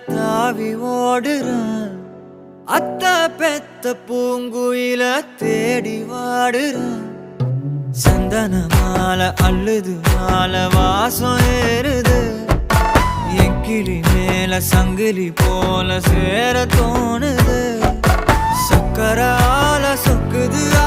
தாவி ஓடுறான். அத்த பெத்த பூங்குயில தேடி வாடுறான். சந்தன மாலை அள்ளுது மாலை வாசம் ஏறுது. என் கிளி மேல சங்கிலி போல சேர தோணுது. சக்கரால சொக்குது